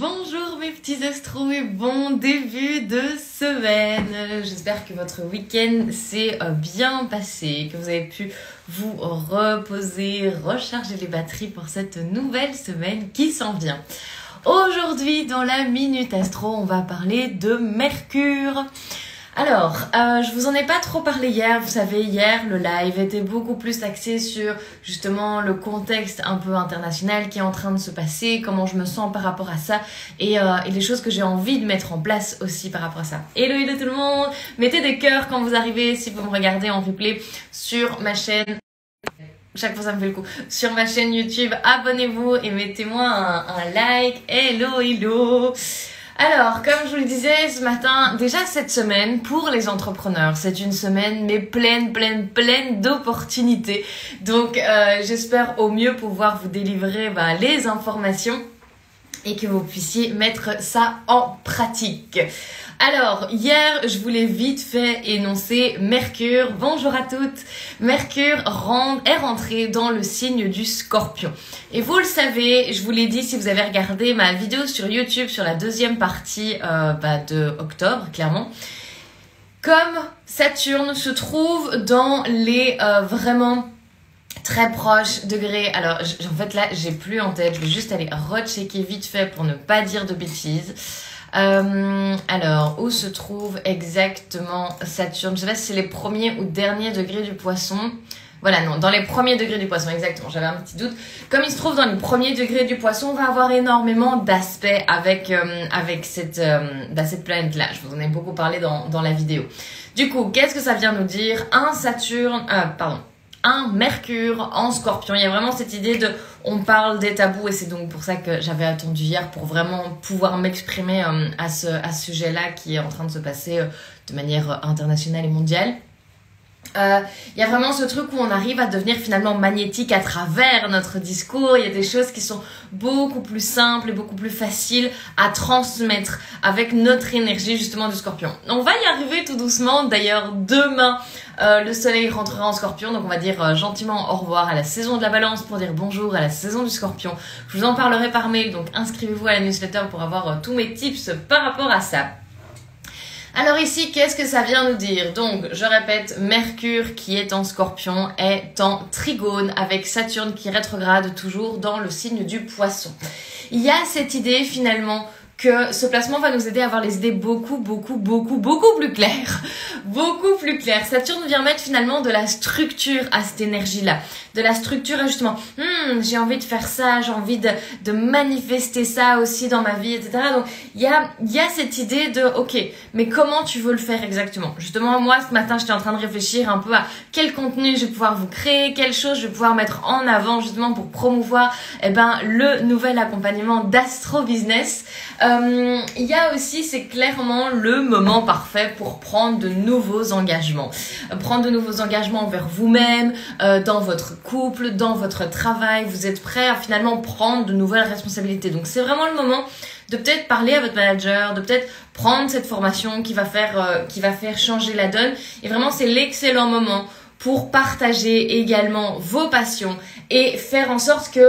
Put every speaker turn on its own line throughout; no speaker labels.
Bonjour mes petits astros et bon début de semaine. J'espère que votre week-end s'est bien passé, que vous avez pu vous reposer, recharger les batteries pour cette nouvelle semaine qui s'en vient. Aujourd'hui, dans la Minute Astro, on va parler de Mercure. Alors, je vous en ai pas trop parlé hier. Vous savez, hier, le live était beaucoup plus axé sur justement le contexte un peu international qui est en train de se passer, comment je me sens par rapport à ça et les choses que j'ai envie de mettre en place aussi par rapport à ça. Hello, hello tout le monde! Mettez des cœurs quand vous arrivez si vous me regardez en replay sur ma chaîne. Chaque fois ça me fait le coup. Sur ma chaîne YouTube, abonnez-vous et mettez-moi un like. Hello, hello! Alors, comme je vous le disais ce matin, déjà cette semaine, pour les entrepreneurs, c'est une semaine mais pleine d'opportunités. Donc, j'espère au mieux pouvoir vous délivrer les informations et que vous puissiez mettre ça en pratique. Alors, hier, je voulais vite fait énoncer Mercure. Bonjour à toutes. Mercure est rentré dans le signe du Scorpion. Et vous le savez, je vous l'ai dit si vous avez regardé ma vidéo sur YouTube sur la deuxième partie de octobre, clairement. Comme Saturne se trouve dans les vraiment très proches degrés. Alors, en fait là, j'ai plus en tête. Je vais juste aller rechecker vite fait pour ne pas dire de bêtises. Alors, où se trouve exactement Saturne? Je sais pas si c'est les premiers ou derniers degrés du Poisson. Voilà, non, dans les premiers degrés du Poisson, exactement, j'avais un petit doute. Comme il se trouve dans les premiers degrés du Poisson, on va avoir énormément d'aspects avec cette planète-là. Je vous en ai beaucoup parlé dans la vidéo. Du coup, qu'est-ce que ça vient nous dire? Un Mercure en Scorpion. Il y a vraiment cette idée de, on parle des tabous et c'est donc pour ça que j'avais attendu hier pour vraiment pouvoir m'exprimer à ce sujet-là qui est en train de se passer de manière internationale et mondiale. Il y a vraiment ce truc où on arrive à devenir finalement magnétique à travers notre discours. Il y a des choses qui sont beaucoup plus simples et beaucoup plus faciles à transmettre avec notre énergie justement du Scorpion. On va y arriver tout doucement. D'ailleurs, demain, le soleil rentrera en Scorpion. Donc on va dire gentiment au revoir à la saison de la Balance pour dire bonjour à la saison du Scorpion. Je vous en parlerai par mail. Donc inscrivez-vous à la newsletter pour avoir tous mes tips par rapport à ça. Alors ici, qu'est-ce que ça vient nous dire? Donc, je répète, Mercure qui est en Scorpion est en trigone avec Saturne qui rétrograde toujours dans le signe du Poisson. Il y a cette idée finalement que ce placement va nous aider à avoir les idées beaucoup plus claires. Beaucoup plus claires. Saturne vient mettre finalement de la structure à cette énergie-là. De la structure à justement, j'ai envie de faire ça, j'ai envie de manifester ça aussi dans ma vie, etc. Donc, il y a cette idée de, ok, mais comment tu veux le faire exactement? Justement, moi, ce matin, j'étais en train de réfléchir un peu à quel contenu je vais pouvoir vous créer, quelle chose je vais pouvoir mettre en avant justement pour promouvoir, le nouvel accompagnement d'Astro Business. Il y a aussi, c'est clairement le moment parfait pour prendre de nouveaux engagements. Prendre de nouveaux engagements envers vous-même, dans votre couple, dans votre travail. Vous êtes prêt à finalement prendre de nouvelles responsabilités. Donc c'est vraiment le moment de peut-être parler à votre manager, de peut-être prendre cette formation qui va faire changer la donne. Et vraiment, c'est l'excellent moment pour partager également vos passions et faire en sorte que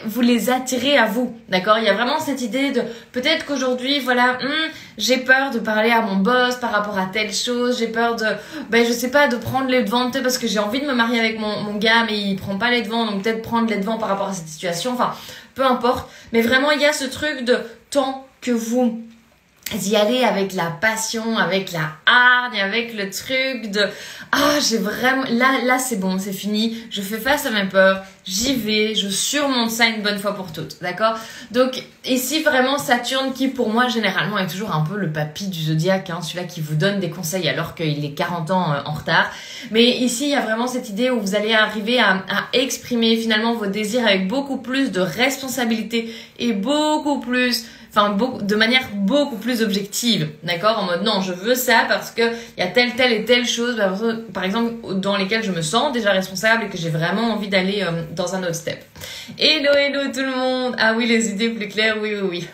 vous les attirez à vous, d'accord? Il y a vraiment cette idée de peut-être qu'aujourd'hui, voilà, j'ai peur de parler à mon boss par rapport à telle chose, j'ai peur de, je sais pas, de prendre les devants, peut-être parce que j'ai envie de me marier avec mon gars, mais il prend pas les devants, donc peut-être prendre les devants par rapport à cette situation, enfin, peu importe. Mais vraiment, il y a ce truc de tant que vous y allez avec la passion, avec la hargne, avec le truc de j'ai vraiment là c'est bon, c'est fini, je fais face à mes peurs, j'y vais, je surmonte ça une bonne fois pour toutes, d'accord? Donc ici vraiment Saturne qui pour moi généralement est toujours un peu le papy du zodiaque, celui-là qui vous donne des conseils alors qu'il est 40 ans en retard. Mais ici il y a vraiment cette idée où vous allez arriver à exprimer finalement vos désirs avec beaucoup plus de responsabilité et de manière beaucoup plus objective, d'accord? En mode non, je veux ça parce que il y a telle et telle chose, par exemple, dans lesquelles je me sens déjà responsable et que j'ai vraiment envie d'aller dans un autre step. Hello tout le monde! Ah oui, les idées plus claires, oui.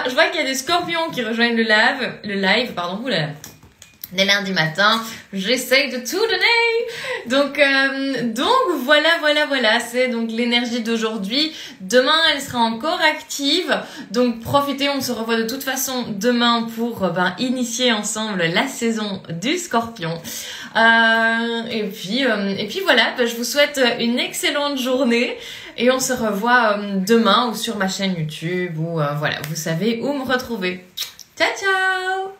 Je vois qu'il y a des scorpions qui rejoignent le live, oulala. les lundis matins, j'essaye de tout donner. Donc voilà, c'est donc l'énergie d'aujourd'hui. Demain, elle sera encore active. Donc profitez, on se revoit de toute façon demain pour initier ensemble la saison du Scorpion. Et puis voilà, je vous souhaite une excellente journée et on se revoit demain ou sur ma chaîne YouTube ou voilà, vous savez où me retrouver. Ciao ciao.